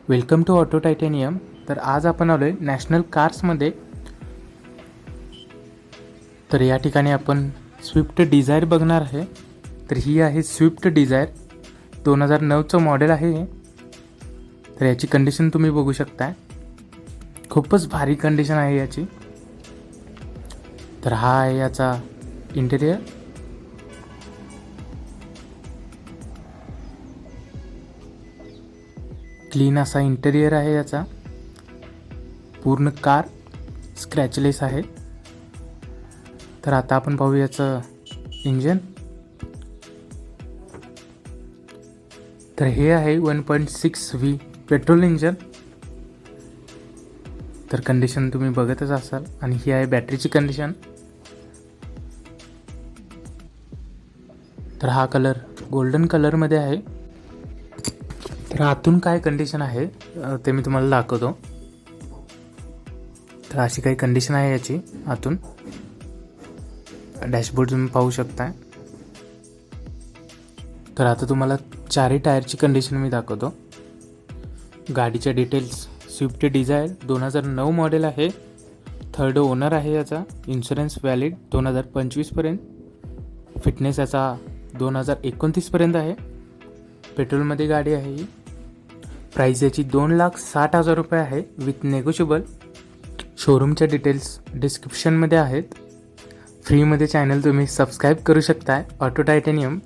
Welcome to auto titanium. तर आज आपण आलो आहे नॅशनल कार्समध्ये. तर या ठिकाणी आपण स्विफ्ट डिझायर बघणार आहे. तर ही आहे स्विफ्ट डिझायर, 2009चं मॉडेल आहे. तर याची कंडिशन तुम्ही बघू शकताय, खूपच भारी कंडिशन आहे याची. तर हा आहे याचा इंटेरियर. क्लीन असा इंटेरियर आहे याचा. पूर्ण कार स्क्रॅचलेस आहे. तर आता आपण पाहू याचं इंजन. तर हे आहे 1.6V पेट्रोल इंजन. तर कंडिशन तुम्ही बघतच असाल. आणि ही आहे बॅटरीची कंडिशन. तर हा कलर गोल्डन कलरमध्ये आहे. तर आतून काय कंडिशन आहे ते मी तुम्हाला दाखवतो. तर अशी काही कंडिशन आहे याची आतून. डॅशबोर्ड तुम्ही पाहू शकताय. तर आता तुम्हाला चारही टायरची कंडिशन मी दाखवतो. गाडीच्या डिटेल्स: स्विफ्ट डिझायर 2009 मॉडेल आहे. थर्ड ओनर आहे याचा. Insurance valid 2025पर्यंत. फिटनेस याचा 2029पर्यंत आहे. पेट्रोलमध्ये गाडी आहे ही. प्राईस याची 2,60,000 रुपये आहे विथ नेगोशिएबल. शोरूमच्या डिटेल्स डिस्क्रिप्शनमध्ये आहेत. फ्रीमध्ये चॅनल तुम्ही सबस्क्राईब करू शकताय ऑटो टायटॅनियम.